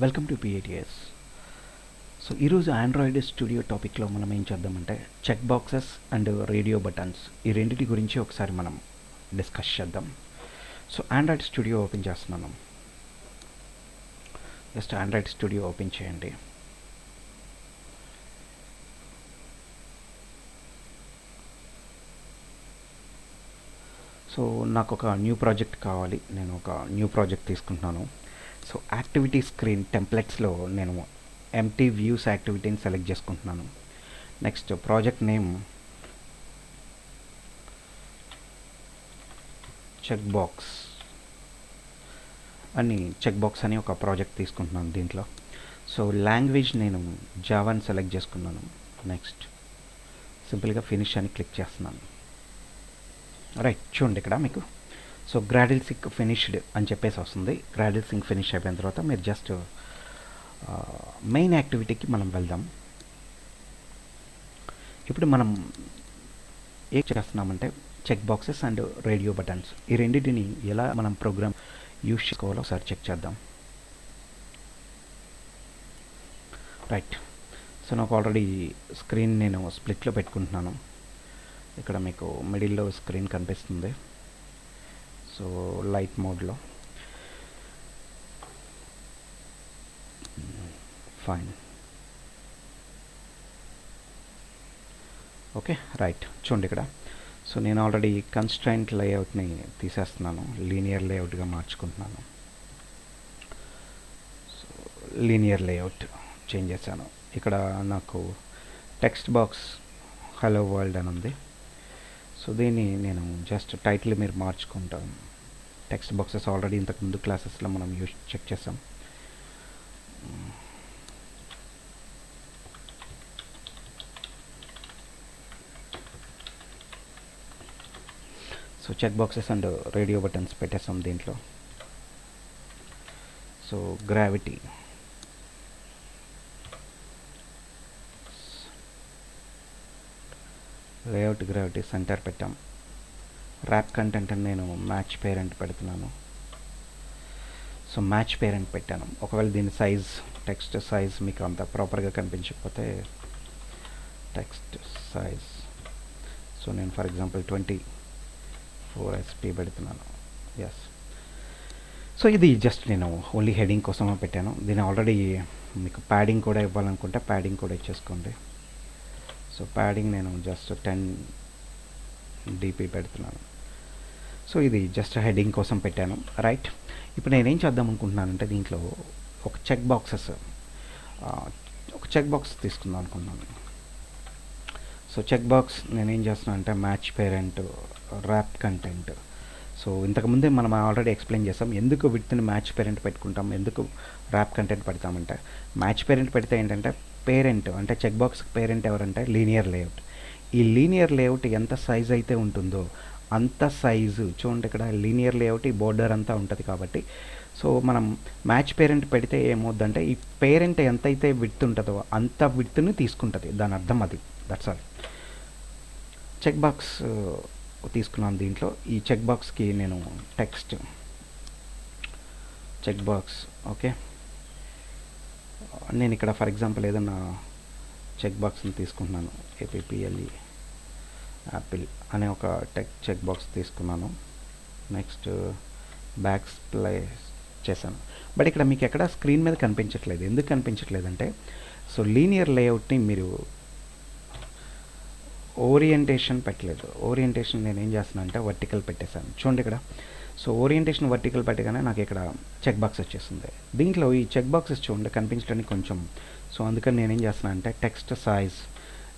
Welcome to PATS. So ఈరోజు Android studio టాపిక్లో మనం ఏం చేద్దామంటే check boxes and radio buttons ఈ రెండింటి గురించి ఒకసారి మనం డిస్కస్ చేద్దాం. సో ఆండ్రాయిడ్ స్టూడియో ఓపెన్ చేస్తున్నాను. జస్ట్ ఆండ్రాయిడ్ స్టూడియో ఓపెన్ చేయండి. సో నాకు ఒక న్యూ ప్రాజెక్ట్ కావాలి. నేను ఒక న్యూ ప్రాజెక్ట్ తీసుకుంటున్నాను. సో యాక్టివిటీ స్క్రీన్ టెంప్లెట్స్లో నేను ఎంటీ వ్యూస్ యాక్టివిటీని సెలెక్ట్ చేసుకుంటున్నాను. Next project name check box అని ఒక ప్రాజెక్ట్ తీసుకుంటున్నాను దీంట్లో. సో లాంగ్వేజ్ నేను జావాని సెలెక్ట్ చేసుకున్నాను. నెక్స్ట్ సింపుల్గా ఫినిష్ అని క్లిక్ చేస్తున్నాను. రైట్, చూడండి ఇక్కడ మీకు సో గ్రాడిల్ సింక్ ఫినిష్డ్ అని చెప్పేసి వస్తుంది. గ్రాడిల్ సింక్ ఫినిష్ అయిపోయిన తర్వాత మీరు జస్ట్ మెయిన్ యాక్టివిటీకి మనం వెళ్దాం. ఇప్పుడు మనం ఏం చేస్తున్నామంటే check boxes and radio buttons ఈ రెండింటిని ఎలా మనం ప్రోగ్రామ్ యూజ్ చేసుకోవాలో ఒకసారి చెక్ చేద్దాం. రైట్, సో నాకు ఆల్రెడీ స్క్రీన్ నేను స్ప్లిట్లో పెట్టుకుంటున్నాను. ఇక్కడ మీకు మిడిల్లో స్క్రీన్ కనిపిస్తుంది. సో లైట్ మోడ్లో ఫైన్. ఓకే, రైట్, చూడండి ఇక్కడ. సో నేను ఆల్రెడీ కన్స్ట్రైంట్ లేఅవుట్ని తీసేస్తున్నాను, లీనియర్ లేఅవుట్గా మార్చుకుంటున్నాను. సో లీనియర్ లేఅవుట్ చేంజ్ చేశాను. ఇక్కడ నాకు టెక్స్ట్ బాక్స్ హలో వరల్డ్ అని ఉంది. సో దీన్ని నేను జస్ట్ టైటిల్ మీరు మార్చుకుంటాను. టెక్స్ట్ బాక్సెస్ ఆల్రెడీ ఇంతకుముందు క్లాసెస్లో మనం చెక్ చేసాం. So check boxes and radio buttons పెట్టేసాం దీంట్లో. So gravity layout gravity center పెట్టాం. ర్యాప్ కంటెంట్ అని నేను మ్యాచ్ పేరెంట్ పెడుతున్నాను. సో మ్యాచ్ పేరెంట్ పెట్టాను. ఒకవేళ దీని సైజ్ టెక్స్ట్ సైజ్ మీకు అంత ప్రాపర్గా కనిపించకపోతే టెక్స్ట్ సైజ్ సో నేను ఫర్ ఎగ్జాంపుల్ 24 SP పెడుతున్నాను. ఎస్. సో ఇది జస్ట్ నేను ఓన్లీ హెడింగ్ కోసమే పెట్టాను. దీన్ని ఆల్రెడీ మీకు ప్యాడింగ్ కూడా ఇవ్వాలనుకుంటే ప్యాడింగ్ కూడా ఇచ్చేసుకోండి. సో ప్యాడింగ్ నేను జస్ట్ 10 dp పెడుతున్నాను. సో ఇది జస్ట్ హెడింగ్ కోసం పెట్టాను. రైట్, ఇప్పుడు నేనేం చేద్దాం అనుకుంటున్నానంటే దీంట్లో ఒక చెక్ బాక్స్ తీసుకుందాం అనుకున్నాను. సో చెక్ బాక్స్ నేనేం చేస్తున్నాను అంటే match parent wrap content. So ఇంతకుముందే మనం ఆల్రెడీ ఎక్స్ప్లెయిన్ చేసాం ఎందుకు విత్ని మ్యాచ్ పేరెంట్ పెట్టుకుంటాం, ఎందుకు ర్యాప్ కంటెంట్ పెడతామంటే మ్యాచ్ పేరెంట్ పెడితే ఏంటంటే పేరెంట్ అంటే చెక్ బాక్స్ పేరెంట్ ఎవరంటే లీనియర్ లేఅవుట్. ఈ లీనియర్ లేఅవుట్ ఎంత సైజ్ అయితే ఉంటుందో అంత సైజు చూడండి ఇక్కడ లీనియర్ లేఅవుట్ ఈ బోర్డర్ అంతా ఉంటుంది కాబట్టి సో మనం మ్యాచ్ పేరెంట్ పెడితే ఏమవుద్దంటే ఈ పేరెంట్ ఎంతైతే విడ్త్ ఉంటుందో అంత విడ్త్ని తీసుకుంటుంది. దాని అర్థం అది. That's all. చెక్ బాక్స్ తీసుకున్నాను దీంట్లో. ఈ చెక్ బాక్స్కి నేను టెక్స్ట్ చెక్ బాక్స్ ఓకే. నేను ఇక్కడ ఫర్ ఎగ్జాంపుల్ ఏదన్నా చెక్ బాక్స్ని తీసుకుంటున్నాను. APPLE యాపిల్ అనే ఒక చెక్ బాక్స్ తీసుకున్నాను. నెక్స్ట్ బ్యాక్ ప్లేస్ చేశాను. బట్ ఇక్కడ మీకు ఎక్కడ స్క్రీన్ మీద కనిపించట్లేదు. ఎందుకు కనిపించట్లేదంటే సో లీనియర్ లేఅవుట్ని మీరు ఓరియంటేషన్ పెట్టలేదు. ఓరియంటేషన్ నేను ఏం చేస్తున్నాను అంటే వర్టికల్ పెట్టేశాను. చూడండి ఇక్కడ. సో ఓరియంటేషన్ వర్టికల్ పెట్టగానే నాకు ఇక్కడ చెక్ బాక్స్ వచ్చేస్తుంది. దీంట్లో ఈ చెక్ బాక్సెస్ చూడండి కనిపించడానికి కొంచెం సో అందుకని నేనేం చేస్తున్నాను అంటే టెక్స్ట్ సైజ్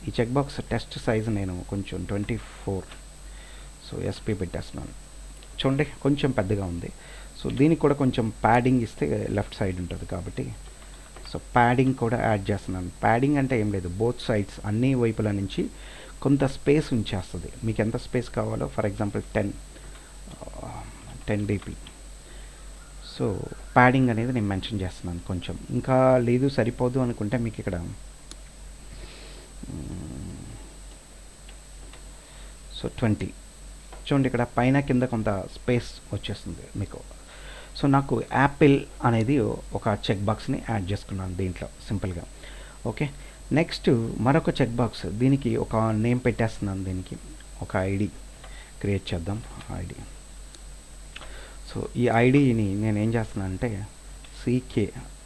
ఈ చెక్ బాక్స్ టెక్స్ట్ సైజ్ నేను కొంచెం 24 సో SP పెట్టేస్తున్నాను. చూడండి కొంచెం పెద్దగా ఉంది. సో దీనికి కూడా కొంచెం ప్యాడింగ్ ఇస్తే లెఫ్ట్ సైడ్ ఉంటుంది కాబట్టి సో ప్యాడింగ్ కూడా యాడ్ చేస్తున్నాను. ప్యాడింగ్ అంటే ఏం లేదు, బోత్ సైడ్స్ అన్ని వైపుల నుంచి కొంత స్పేస్ ఉంచేస్తుంది. మీకు ఎంత స్పేస్ కావాలో for example 10 dp. So padding అనేది నేను మెన్షన్ చేస్తున్నాను. కొంచెం ఇంకా లేదు సరిపోదు అనుకుంటే మీకు ఇక్కడ సో 20 చూడండి ఇక్కడ పైన కింద కొంత స్పేస్ వచ్చేస్తుంది మీకు. సో నాకు యాపిల్ అనేది ఒక చెక్ బాక్స్ని యాడ్ చేసుకున్నాను దీంట్లో సింపుల్గా. ఓకే, నెక్స్ట్ మరొక చెక్ బాక్స్, దీనికి ఒక నేమ్ పెట్టేస్తున్నాను, దీనికి ఒక ఐడి క్రియేట్ చేద్దాం, ఐడి. సో ఈ ఐడిని నేను ఏం చేస్తున్నాను అంటే సికే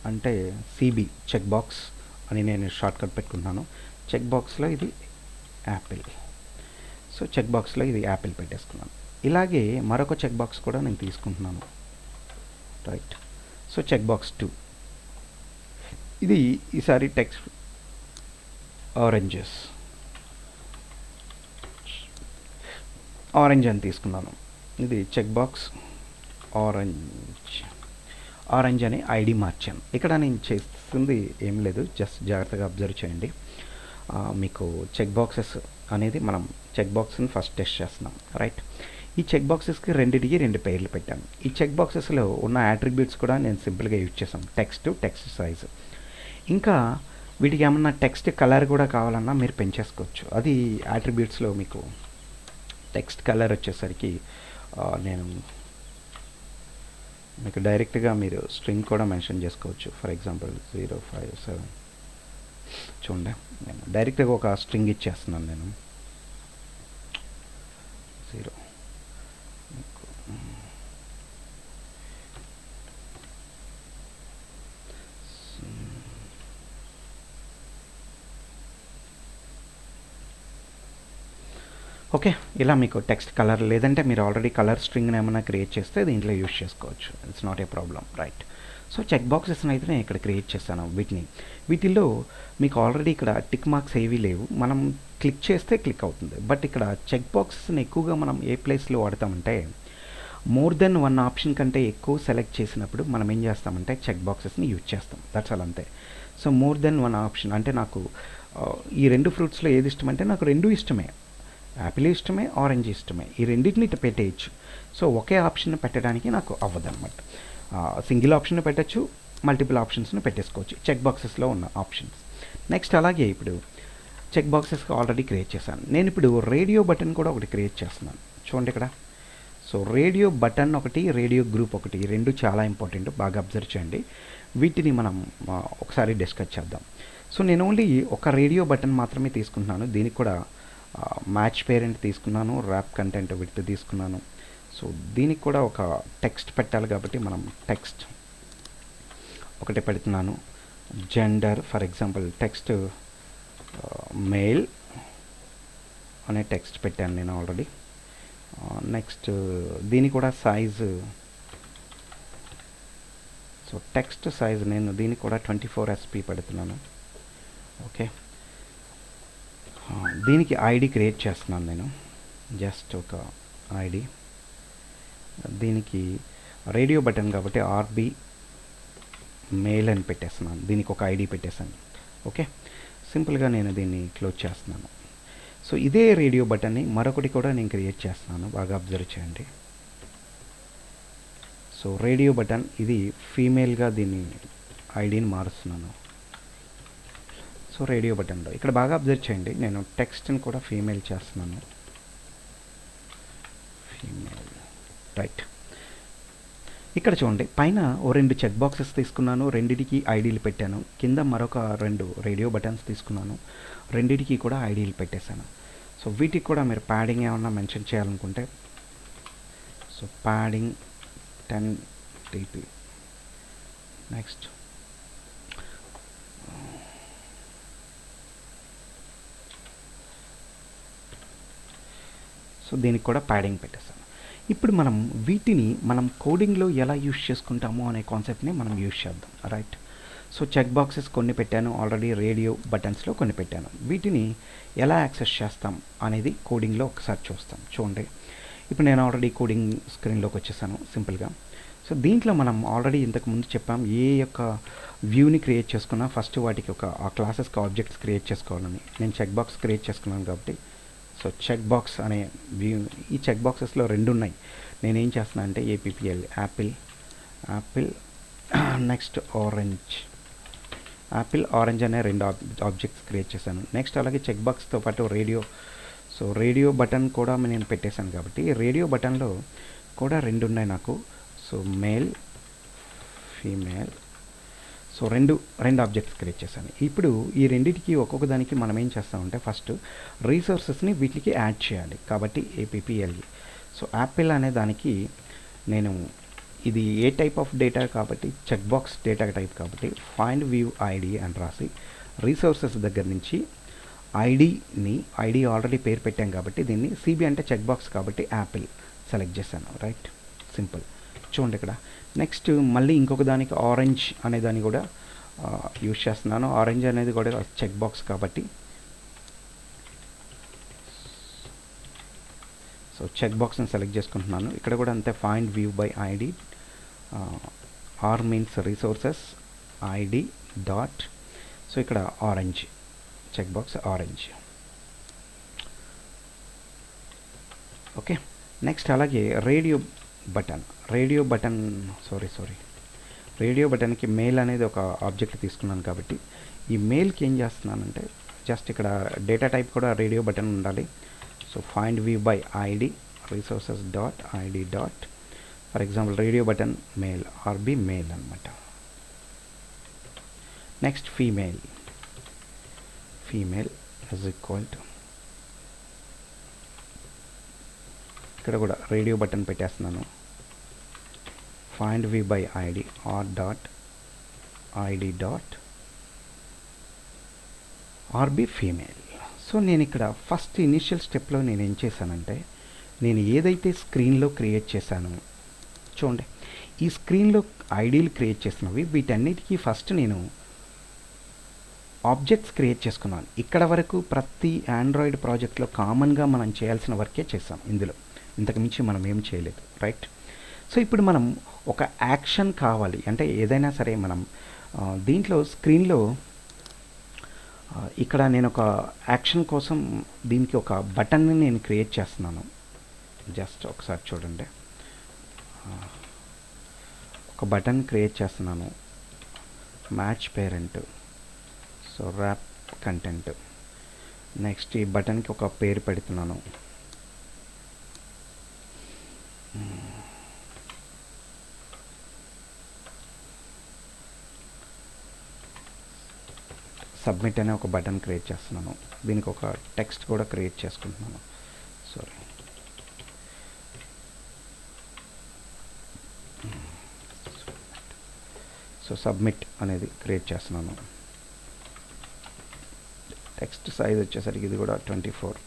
అంటే సిబి చెక్ బాక్స్ అని నేను షార్ట్కట్ పెట్టుకుంటున్నాను. చెక్ బాక్స్లో ఇది యాపిల్. సో చెక్ బాక్స్లో ఇది యాపిల్ పెట్టేసుకున్నాను. ఇలాగే మరొక చెక్ బాక్స్ కూడా నేను తీసుకుంటున్నాను, రైట్. సో చెక్ బాక్స్ 2, ఇది ఈసారి టెక్స్ట్ ఆరెంజ్ అని తీసుకున్నాను. ఇది చెక్ బాక్స్ ఆరెంజ్ అని ఐడి మార్చాను. ఇక్కడ నేను చేస్తుంది ఏం లేదు, జస్ట్ జాగ్రత్తగా అబ్జర్వ్ చేయండి. మీకు చెక్ బాక్సెస్ అనేది మనం చెక్ బాక్స్ని ఫస్ట్ టెస్ట్ చేస్తున్నాం, రైట్. ఈ చెక్ బాక్సెస్కి రెండింటికి 2 పేర్లు పెట్టాను. ఈ చెక్ బాక్సెస్లో ఉన్న యాట్రిబ్యూట్స్ కూడా నేను సింపుల్గా యూజ్ చేశాను, టెక్స్ట్ సైజ్. ఇంకా వీటికి ఏమన్నా టెక్స్ట్ కలర్ కూడా కావాలన్నా మీరు పెంచేసుకోవచ్చు. అది యాట్రిబ్యూట్స్లో మీకు టెక్స్ట్ కలర్ వచ్చేసరికి నేను మీకు డైరెక్ట్గా మీరు స్ట్రింగ్ కూడా మెన్షన్ చేసుకోవచ్చు. ఫర్ ఎగ్జాంపుల్ 057 చూడండి, నేను డైరెక్ట్గా ఒక స్ట్రింగ్ ఇచ్చేస్తున్నాను. నేను 0 ఓకే, ఇలా మీకు టెక్స్ట్ కలర్, లేదంటే మీరు ఆల్రెడీ కలర్ స్ట్రింగ్ని ఏమైనా క్రియేట్ చేస్తే దీంట్లో యూజ్ చేసుకోవచ్చు, it's not a problem, right. So check బాక్సెస్ని అయితే నేను ఇక్కడ క్రియేట్ చేస్తాను. వీటిల్లో మీకు ఆల్రెడీ ఇక్కడ టిక్ మార్క్స్ ఏవీ లేవు, మనం క్లిక్ చేస్తే క్లిక్ అవుతుంది. బట్ ఇక్కడ చెక్ బాక్సెస్ని ఎక్కువగా మనం ఏ ప్లేస్లో వాడతామంటే మోర్ దెన్ 1 ఆప్షన్ కంటే ఎక్కువ సెలెక్ట్ చేసినప్పుడు మనం ఏం చేస్తామంటే చెక్ బాక్సెస్ని యూజ్ చేస్తాం, దట్స్ ఆల్, అంతే. సో మోర్ దెన్ 1 ఆప్షన్ అంటే నాకు ఈ 2 ఫ్రూట్స్లో ఏది ఇష్టం అంటే నాకు 2 ఇష్టమే, యాపిల్ ఇష్టమే, ఆరెంజ్ ఇష్టమే, ఈ రెండింటిని ఇట్లా పెట్టేయచ్చు. సో ఒకే ఆప్షన్ పెట్టడానికి నాకు అవ్వదు అనమాట. సింగిల్ ఆప్షన్ పెట్టచ్చు, మల్టిపుల్ ఆప్షన్స్ని పెట్టేసుకోవచ్చు చెక్ బాక్సెస్లో ఉన్న ఆప్షన్స్. నెక్స్ట్ అలాగే ఇప్పుడు చెక్ బాక్సెస్కి ఆల్రెడీ క్రియేట్ చేశాను. నేను ఇప్పుడు రేడియో బటన్ కూడా ఒకటి క్రియేట్ చేస్తున్నాను, చూడండి ఇక్కడ. సో రేడియో బటన్ ఒకటి, రేడియో గ్రూప్ ఒకటి, ఈ 2 చాలా ఇంపార్టెంట్, బాగా అబ్జర్వ్ చేయండి. వీటిని మనం ఒకసారి డిస్కస్ చేద్దాం. సో నేను ఓన్లీ ఒక రేడియో బటన్ మాత్రమే తీసుకుంటున్నాను. దీనికి కూడా మ్యాచ్ పేరెంట్ తీసుకున్నాను, ర్యాప్ కంటెంట్ విత్ తీసుకున్నాను. సో దీనికి కూడా ఒక టెక్స్ట్ పెట్టాలి కాబట్టి మనం టెక్స్ట్ ఒకటి పెడుతున్నాను. Gender for example text male అనే టెక్స్ట్ పెట్టాను నేను ఆల్రెడీ. నెక్స్ట్ దీని కూడా సైజు, సో టెక్స్ట్ సైజ్ నేను దీనికి కూడా 24 SP పెడుతున్నాను. ఓకే, దీనికి ఐడి క్రియేట్ చేస్తున్నాను నేను, జస్ట్ ఒక ఐడి. దీనికి రేడియో బటన్ కాబట్టి ఆర్బి మెయిల్ అని పెట్టేస్తున్నాను, దీనికి ఒక ఐడి పెట్టేశాను. ఓకే, సింపుల్గా నేను దీన్ని క్లోజ్ చేస్తున్నాను. సో ఇదే రేడియో బటన్ని మరొకటి కూడా నేను క్రియేట్ చేస్తున్నాను, బాగా అబ్జర్వ్ చేయండి. సో రేడియో బటన్ ఇది ఫీమేల్గా దీన్ని ఐడిని మారుస్తున్నాను. సో రేడియో బటన్లో ఇక్కడ బాగా అబ్జర్వ్ చేయండి, నేను టెక్స్ట్ని కూడా ఫీమేల్ చేస్తున్నాను, ఫీమేల్, రైట్. ఇక్కడ చూడండి, పైన ఓ 2 చెక్ బాక్సెస్ తీసుకున్నాను, రెండిటికి ఐడీలు పెట్టాను. కింద మరొక 2 రేడియో బటన్స్ తీసుకున్నాను, రెండిటికి కూడా ఐడీలు పెట్టేశాను. సో వీటికి కూడా మీరు ప్యాడింగ్ ఏమన్నా మెన్షన్ చేయాలనుకుంటే, so padding 10 dp. Next so దీనికి కూడా ప్యాడింగ్ పెట్టేస్తాను. ఇప్పుడు వీటిని మనం కోడింగ్లో ఎలా యూజ్ చేసుకుంటామో అనే కాన్సెప్ట్ని మనం యూజ్ చేద్దాం, రైట్. సో చెక్ బాక్సెస్ కొన్ని పెట్టాను ఆల్రెడీ, రేడియో బటన్స్లో కొన్ని పెట్టాను. వీటిని ఎలా యాక్సెస్ చేస్తాం అనేది కోడింగ్లో ఒకసారి చూస్తాం. చూడండి, ఇప్పుడు నేను ఆల్రెడీ కోడింగ్ స్క్రీన్లోకి వచ్చేసాను సింపుల్గా. సో దీంట్లో మనం ఆల్రెడీ ఇంతకుముందు చెప్పాం, ఏ యొక్క వ్యూని క్రియేట్ చేసుకున్నా ఫస్ట్ వాటికి ఆ క్లాసెస్కి ఆబ్జెక్ట్స్ క్రియేట్ చేసుకోవాలని. నేను చెక్ బాక్స్ క్రియేట్ చేసుకున్నాను కాబట్టి సో చెక్ బాక్స్ అనే వ్యూ, ఈ చెక్ బాక్సెస్లో 2 ఉన్నాయి. నేనేం చేస్తున్నా అంటే APPL యాపిల్ నెక్స్ట్ ఆరెంజ్ అనే 2 ఆబ్జెక్ట్స్ క్రియేట్ చేశాను. నెక్స్ట్ అలాగే చెక్ బాక్స్తో పాటు రేడియో, సో రేడియో బటన్ కూడా నేను పెట్టేశాను కాబట్టి రేడియో బటన్లో కూడా 2 ఉన్నాయి నాకు. So male female. సో రెండు ఆబ్జెక్ట్స్ క్రియేట్ చేశాను. ఇప్పుడు ఈ రెండింటికి ఒక్కొక్క దానికి మనం ఏం చేస్తామంటే ఫస్ట్ రీసోర్సెస్ని వీటికి యాడ్ చేయాలి. కాబట్టి APPLE. సో యాపిల్ అనే దానికి నేను ఇది ఏ టైప్ ఆఫ్ డేటా కాబట్టి చెక్ బాక్స్ డేటా టైప్ కాబట్టి ఫైండ్ వ్యూ ఐడి అని రాసి రీసోర్సెస్ దగ్గర నుంచి ఐడి ఆల్రెడీ పేరు పెట్టాం కాబట్టి దీన్ని CB అంటే చెక్ బాక్స్ కాబట్టి యాపిల్ సెలెక్ట్ చేశాను. Right, simple. చూడండి ఇక్కడ నెక్స్ట్ మళ్ళీ ఇంకొక దానికి ఆరెంజ్ అనే దాన్ని కూడా యూజ్ చేస్తున్నాను. ఆరెంజ్ అనేది కూడా చెక్ బాక్స్ కాబట్టి సో చెక్ బాక్స్ని సెలెక్ట్ చేసుకుంటున్నాను. ఇక్కడ కూడా అంతే, find view by ID, R means resources ID dot, so ఇక్కడ orange check box orange. Okay, next అలాగే రేడియో బటన్కి మెయిల్ అనేది ఒక ఆబ్జెక్ట్ తీసుకున్నాను కాబట్టి ఈ మెయిల్కి ఏం చేస్తున్నానంటే జస్ట్ ఇక్కడ డేటా టైప్ కూడా రేడియో బటన్ ఉండాలి. So find view by ID resources dot ID dot, for example radio button male RB male అనమాట. Next female is equal to, ఇక్కడ కూడా రేడియో బటన్ పెట్టేస్తున్నాను. Find view by ID R dot ID dot RB female. So నేను ఇక్కడ first initial స్టెప్లో నేను ఏం చేశానంటే నేను ఏదైతే స్క్రీన్లో క్రియేట్ చేశానో చూడండి, ఈ స్క్రీన్లో ఐడీలు క్రియేట్ చేసినవి వీటన్నిటికీ ఫస్ట్ నేను ఆబ్జెక్ట్స్ క్రియేట్ చేసుకున్నాను. ఇక్కడ వరకు ప్రతి ఆండ్రాయిడ్ ప్రాజెక్ట్లో కామన్గా మనం చేయాల్సిన వర్కే చేసాం. ఇందులో ఇంతకుమించి మనం ఏం చేయలేదు. రైట్, సో ఇప్పుడు మనం ఒక యాక్షన్ కావాలి అంటే ఏదైనా సరే మనం దీంట్లో స్క్రీన్లో ఇక్కడ నేను ఒక యాక్షన్ కోసం దీనికి ఒక బటన్ని నేను క్రియేట్ చేస్తున్నాను. జస్ట్ ఒకసారి చూడండి, ఒక బటన్ క్రియేట్ చేస్తున్నాను. Match parent, so wrap content. Next ఈ బటన్కి ఒక పేరు పెడుతున్నాను. సబ్మిట్ అనే ఒక బటన్ క్రియేట్ చేస్తున్నాను. దీనికి ఒక టెక్స్ట్ కూడా క్రియేట్ చేసుకుంటున్నాను. సారీ, సో సబ్మిట్ అనేది క్రియేట్ చేస్తున్నాను. టెక్స్ట్ సైజ్ వచ్చేసరికి ఇది కూడా 24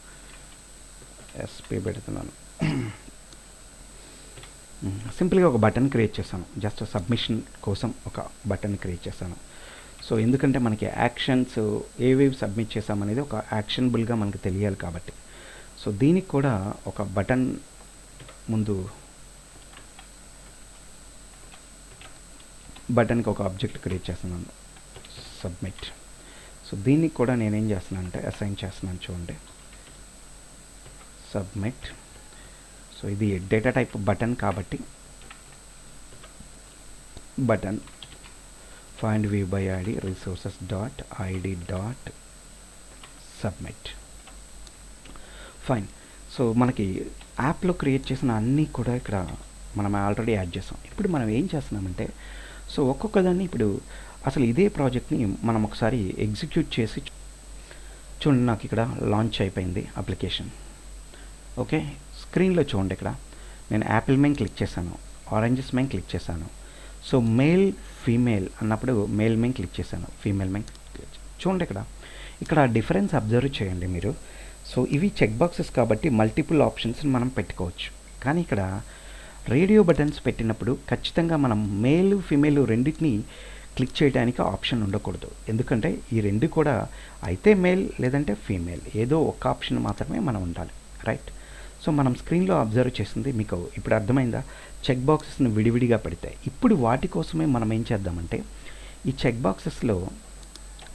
SP పెడుతున్నాను. సింపుల్గా ఒక బటన్ క్రియేట్ చేశాను. జస్ట్ సబ్మిషన్ కోసం ఒక బటన్ క్రియేట్ చేశాను. సో ఎందుకంటే మనకి యాక్షన్స్ ఏవేవి సబ్మిట్ చేసామనేది ఒక యాక్షనబుల్గా మనకు తెలియాలి కాబట్టి సో దీనికి కూడా ఒక బటన్ ముందు బటన్కి ఒక ఆబ్జెక్ట్ క్రియేట్ చేస్తున్నాను, సబ్మిట్. సో దీనికి కూడా నేనేం చేస్తున్నాను అంటే అసైన్ చేస్తున్నాను. చూడండి, సబ్మిట్. సో ఇది డేటా టైప్ బటన్ కాబట్టి button find view by ID resources dot ID dot submit. Fine. So మనకి యాప్లో క్రియేట్ చేసిన అన్నీ కూడా ఇక్కడ మనం ఆల్రెడీ యాడ్ చేసాం. ఇప్పుడు మనం ఏం చేస్తున్నామంటే సో ఒక్కొక్క దాన్ని ఇప్పుడు అసలు ఇదే ప్రాజెక్ట్ని మనం ఒకసారి ఎగ్జిక్యూట్ చేసి చూడండి. నాకు ఇక్కడ లాంచ్ అయిపోయింది అప్లికేషన్. ఓకే, స్క్రీన్లో చూడండి, ఇక్కడ నేను యాపిల్ మెయిన్ క్లిక్ చేశాను, ఆరెంజెస్ మెయిన్ క్లిక్ చేశాను. సో మేల్ ఫీమేల్ అన్నప్పుడు మేల్ మెయిన్ క్లిక్ చేశాను, ఫీమేల్ మెయిన్ చూడండి. ఇక్కడ డిఫరెన్స్ అబ్జర్వ్ చేయండి మీరు. సో ఇవి చెక్ బాక్సెస్ కాబట్టి మల్టిపుల్ ఆప్షన్స్ని మనం పెట్టుకోవచ్చు. కానీ ఇక్కడ రేడియో బటన్స్ పెట్టినప్పుడు ఖచ్చితంగా మనం మేల్ ఫీమేల్ రెండింటిని క్లిక్ చేయడానికి ఆప్షన్ ఉండకూడదు. ఎందుకంటే ఈ రెండు కూడా అయితే మేల్ లేదంటే ఫీమేల్, ఏదో ఒక ఆప్షన్ మాత్రమే మనం ఉండాలి. రైట్. సో మనం స్క్రీన్లో అబ్జర్వ్ చేసింది మీకు ఇప్పుడు అర్థమైందా? చెక్ బాక్సెస్ని విడివిడిగా పెడతాయి. ఇప్పుడు వాటి కోసమే మనం ఏం చేద్దామంటే ఈ చెక్ బాక్సెస్లో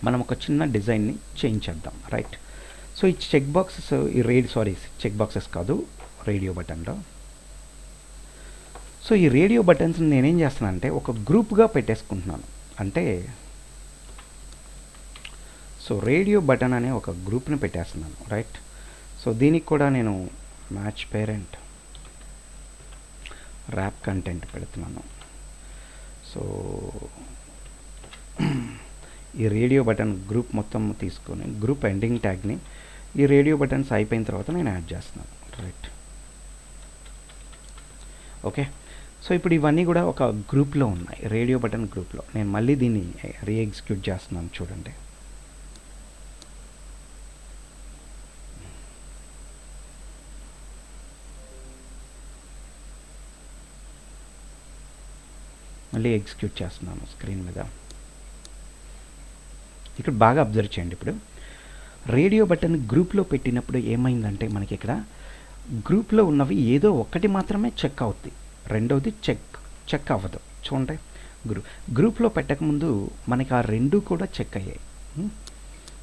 మనం ఒక చిన్న డిజైన్ని చేంజ్ చేద్దాం. రైట్. సో ఈ చెక్ బాక్సెస్ చెక్ బాక్సెస్ కాదు, రేడియో బటన్లో. సో ఈ రేడియో బటన్స్ని నేనేం చేస్తున్నానంటే ఒక గ్రూప్గా పెట్టేసుకుంటున్నాను. అంటే సో రేడియో బటన్ అనే ఒక గ్రూప్ని పెట్టేస్తున్నాను. రైట్. సో దీనికి కూడా నేను మ్యాచ్ పేరెంట్ ర్యాప్ కంటెంట్ పెడుతున్నాను. సో ఈ రేడియో బటన్ గ్రూప్ మొత్తం తీసుకొని గ్రూప్ ఎండింగ్ ట్యాగ్ని ఈ రేడియో బటన్స్ అయిపోయిన తర్వాత నేను యాడ్ చేస్తున్నాను. Right, okay. సో ఇప్పుడు ఇవన్నీ కూడా ఒక గ్రూప్లో ఉన్నాయి, రేడియో బటన్ గ్రూప్లో. నేను మళ్ళీ దీన్ని రీఎగ్జిక్యూట్ చేస్తున్నాను, చూడండి. మళ్ళీ ఎగ్జిక్యూట్ చేస్తున్నాను స్క్రీన్ మీద. ఇక్కడ బాగా అబ్జర్వ్ చేయండి. ఇప్పుడు రేడియో బటన్ గ్రూప్లో పెట్టినప్పుడు ఏమైందంటే మనకి ఇక్కడ గ్రూప్లో ఉన్నవి ఏదో ఒక్కటి మాత్రమే చెక్ అవుద్ది, రెండోది చెక్ అవ్వదు. చూడండి, గ్రూప్లో పెట్టకముందు మనకి ఆ రెండు కూడా చెక్ అయ్యాయి.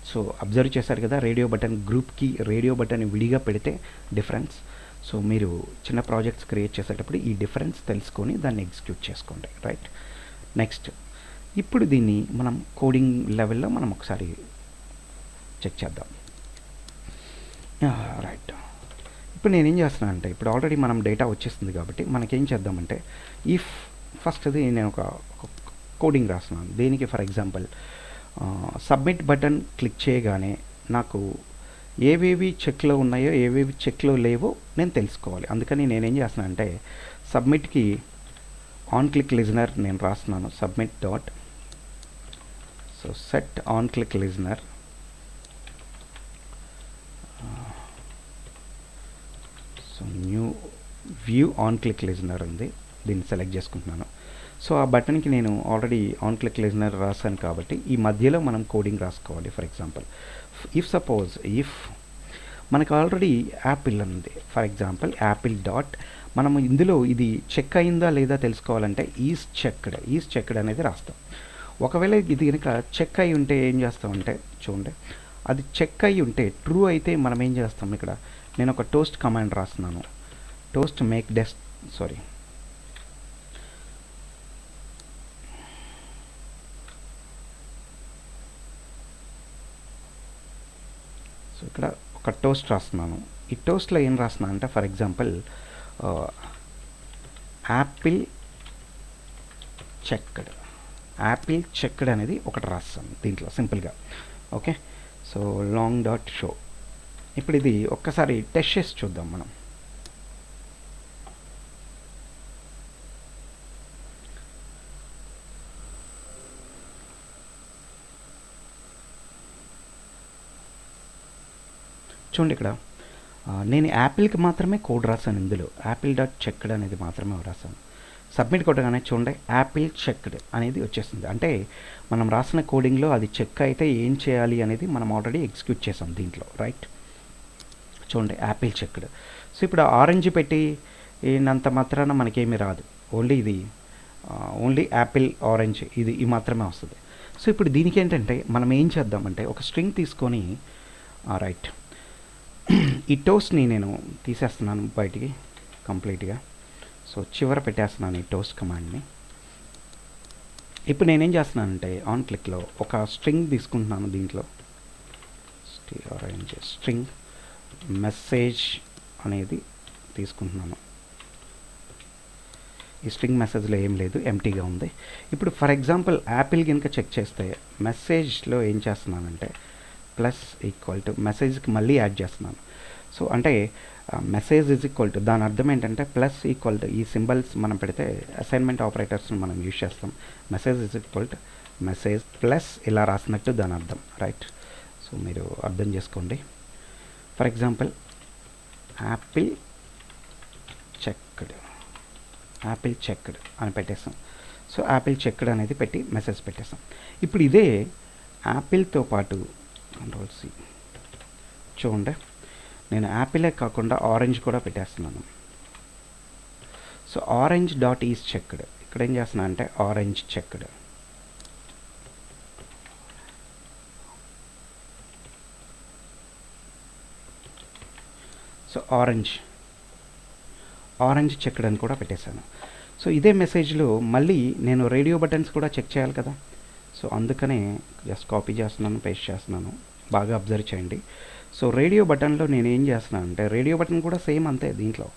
సో అబ్జర్వ్ చేశారు కదా, రేడియో బటన్ గ్రూప్కి రేడియో బటన్ విడిగా పెడితే డిఫరెన్స్. సో మీరు చిన్న ప్రాజెక్ట్స్ క్రియేట్ చేసేటప్పుడు ఈ డిఫరెన్స్ తెలుసుకొని దాన్ని ఎగ్జిక్యూట్ చేసుకోండి. రైట్, నెక్స్ట్ ఇప్పుడు దీన్ని మనం కోడింగ్ లెవెల్లో మనం ఒకసారి చెక్ చేద్దాం. రైట్, ఇప్పుడు నేనేం చేస్తున్నాను అంటే, ఇప్పుడు ఆల్రెడీ మనం డేటా వచ్చేస్తుంది కాబట్టి మనకేం చేద్దామంటే, ఇఫ్ ఫస్ట్ది నేను ఒక కోడింగ్ రాస్తున్నాను. దేనికి, for example submit button click చేయగానే నాకు ఏవేవి చెక్లో ఉన్నాయో ఏవేవి చెక్లో లేవో నేను తెలుసుకోవాలి. అందుకని నేనేం చేస్తున్నాను అంటే, సబ్మిట్కి ఆన్ క్లిక్ లిజనర్ నేను రాస్తున్నాను. Submit dot, so set on click listener, so new view on click listener ఉంది, దీన్ని సెలెక్ట్ చేసుకుంటున్నాను. సో ఆ బటన్కి నేను ఆల్రెడీ ఆన్ క్లిక్ లిజనర్ రాశాను కాబట్టి ఈ మధ్యలో మనం కోడింగ్ రాసుకోవాలి. ఫర్ ఎగ్జాంపుల్ ఇఫ్ మనకు ఆల్రెడీ యాపిల్ ఉంది, ఫర్ ఎగ్జాంపుల్ యాపిల్ డాట్, మనం ఇందులో ఇది చెక్ అయిందా లేదా తెలుసుకోవాలంటే ఈజ్ చెక్డ్ అనేది రాస్తాం. ఒకవేళ ఇది కనుక చెక్ అయి ఉంటే ఏం చేస్తామంటే, చూడండి, అది చెక్ అయి ఉంటే ట్రూ అయితే మనం ఏం చేస్తాం, ఇక్కడ నేను ఒక టోస్ట్ కమాండ్ రాస్తున్నాను. టోస్ట్ మేక్ సో ఇక్కడ ఒక టోస్ట్ రాస్తున్నాను. ఈ టోస్ట్లో ఏం రాస్తున్నాను అంటే, ఫర్ ఎగ్జాంపుల్ యాపిల్ చెక్డ్ అనేది ఒకటి రాస్తాను దీంట్లో సింపుల్గా. Okay, so long dot show. ఇప్పుడు ఇది ఒక్కసారి టెస్ట్ చేసి చూద్దాం మనం. చూడండి, ఇక్కడ నేను యాపిల్కి మాత్రమే కోడ్ రాశాను, ఇందులో యాపిల్ డాట్ చెక్డ్ అనేది మాత్రమే రాశాను. సబ్మిట్ కొట్టగానే చూడండి యాపిల్ చెక్డ్ అనేది వచ్చేస్తుంది. అంటే మనం రాసిన కోడింగ్లో అది చెక్ అయితే ఏం చేయాలి అనేది మనం ఆల్రెడీ ఎగ్జిక్యూట్ చేసాం దీంట్లో. రైట్, చూడండి యాపిల్ చెక్డ్. సో ఇప్పుడు ఆరెంజ్ పెట్టి ఏనంత మాత్రాన మనకేమీ రాదు, ఓన్లీ యాపిల్ ఆరెంజ్ ఇది మాత్రమే వస్తుంది. సో ఇప్పుడు దీనికి ఏంటంటే మనం ఏం చేద్దామంటే, ఒక స్ట్రింగ్ తీసుకొని, రైట్, ఈ టోస్ట్ని నేను తీసేస్తున్నాను బయటికి కంప్లీట్గా. సో చివర పెట్టేస్తున్నాను ఈ టోస్ట్ కమాండ్ని. ఇప్పుడు నేనేం చేస్తున్నానంటే, ఆన్ క్లిక్లో ఒక స్ట్రింగ్ తీసుకుంటున్నాను. దీంట్లో స్ట్రింగ్ మెసేజ్ అనేది తీసుకుంటున్నాను. ఈ స్ట్రింగ్ మెసేజ్లో ఏం లేదు, ఎంటీగా ఉంది. ఇప్పుడు ఫర్ ఎగ్జాంపుల్ యాపిల్ కనుక చెక్ చేస్తే మెసేజ్లో ఏం చేస్తున్నానంటే ప్లస్ ఈక్వల్ టు మెసేజ్కి మళ్ళీ యాడ్ చేస్తున్నాను. సో అంటే మెసేజ్ ఈజ్ ఈక్వల్ టు, దాని అర్థం ఏంటంటే ప్లస్ ఈక్వల్ టు, ఈ సింబల్స్ మనం పెడితే అసైన్మెంట్ ఆపరేటర్స్ని మనం యూజ్ చేస్తాం. Message is equal to message plus ఇలా రాసినట్టు దాని అర్థం. రైట్, సో మీరు అర్థం చేసుకోండి. ఫర్ ఎగ్జాంపుల్ యాపిల్ చెక్డ్ అని పెట్టేసాం. సో యాపిల్ చెక్డ్ అనేది పెట్టి మెసేజ్ పెట్టేసాం. ఇప్పుడు ఇదే యాపిల్తో పాటు కంట్రోల్-C, చూడండి నేను యాపిలే కాకుండా ఆరెంజ్ కూడా పెట్టేస్తున్నాను. So orange dot is checked, ఇక్కడ ఏం చేస్తున్నా అంటే orange checked. So orange checked అని కూడా పెట్టేశాను. సో ఇదే మెసేజ్లో మళ్ళీ నేను రేడియో బటన్స్ కూడా చెక్ చేయాలి కదా. సో అందుకనే జస్ట్ కాపీ చేస్తున్నాను, పేస్ట్ చేస్తున్నాను. బాగా అబ్జర్వ్ చేయండి. సో రేడియో బటన్లో నేను ఏం చేస్తున్నాను అంటే, రేడియో బటన్ కూడా సేమ్ అంతే. దీంట్లో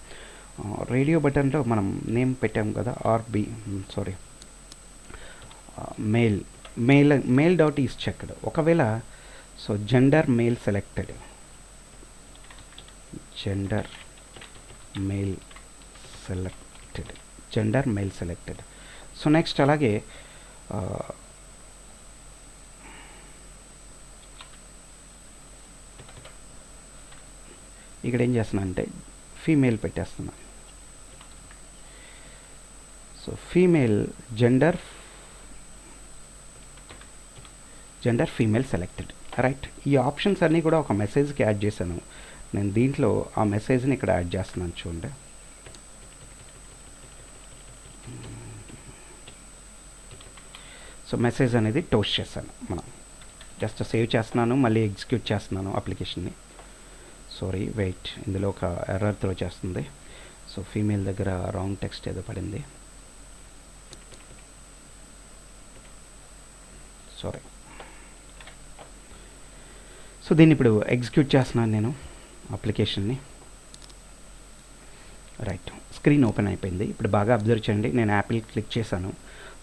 రేడియో బటన్లో మనం నేమ్ పెట్టాము కదా, మేల్ డాట్ ఈస్ చెక్డ్. ఒకవేళ so gender male selected, gender male selected. So next అలాగే ఇక్కడ ఏం చేస్తున్నా అంటే ఫీమేల్ పెట్టేస్తున్నా. So female gender female selected, right. ఈ ఆప్షన్స్ అన్నీ కూడా ఒక మెసేజ్కి యాడ్ చేశాను నేను. దీంట్లో ఆ మెసేజ్ని ఇక్కడ యాడ్ చేస్తున్నాను చూడండి. సో మెసేజ్ అనేది టోస్ట్ చేశాను. మనం జస్ట్ సేవ్ చేస్తున్నాను, మళ్ళీ ఎగ్జిక్యూట్ చేస్తున్నాను అప్లికేషన్ని. సారీ వెయిట్, ఇందులో ఒక ఎర్రర్ త్రో చేస్తుంది. సో ఫీమేల్ దగ్గర రాంగ్ టెక్స్ట్ ఏదో పడింది, సారీ. సో దీన్ని ఇప్పుడు ఎగ్జిక్యూట్ చేస్తున్నాను నేను అప్లికేషన్ని. రైట్, స్క్రీన్ ఓపెన్ అయిపోయింది. ఇప్పుడు బాగా అబ్జర్వ్ చేయండి, నేను యాపిల్ క్లిక్ చేశాను,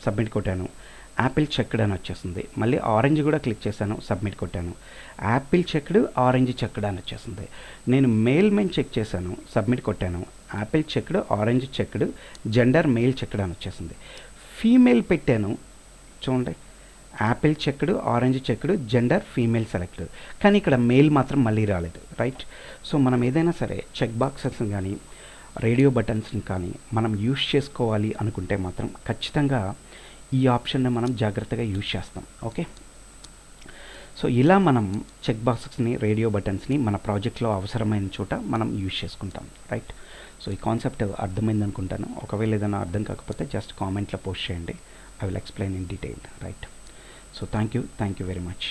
సబ్మిట్ కొట్టాను, యాపిల్ చెక్డ్ అని వచ్చేసింది. మళ్ళీ ఆరెంజ్ కూడా క్లిక్ చేశాను, సబ్మిట్ కొట్టాను, యాపిల్ చెక్డ్ ఆరెంజ్ చెక్డ్ అని వచ్చేసింది. నేను మెయిన్ చెక్ చేశాను, సబ్మిట్ కొట్టాను, Apple checked orange checked gender mail checked అని వచ్చేసింది. ఫీమేల్ పెట్టాను చూడండి, Apple checked orange checked gender female selected, కానీ ఇక్కడ మెయిల్ మాత్రం మళ్ళీ రాలేదు, రైట్. సో మనం ఏదైనా సరే చెక్ బాక్సెస్ కానీ రేడియో బటన్స్ని కానీ మనం యూజ్ చేసుకోవాలి అనుకుంటే మాత్రం ఖచ్చితంగా ఈ ఆప్షన్ని మనం జాగ్రత్తగా యూజ్ చేస్తాం. ఓకే, సో ఇలా మనం చెక్ బాక్సెస్ని రేడియో బటన్స్ని మన ప్రాజెక్ట్లో అవసరమైన చోట మనం యూజ్ చేసుకుంటాం, రైట్. సో ఈ కాన్సెప్ట్ అర్థమైంది అనుకుంటాను. ఒకవేళ ఏదైనా అర్థం కాకపోతే జస్ట్ కామెంట్లో పోస్ట్ చేయండి, I will explain in detail, right. So thank you very much.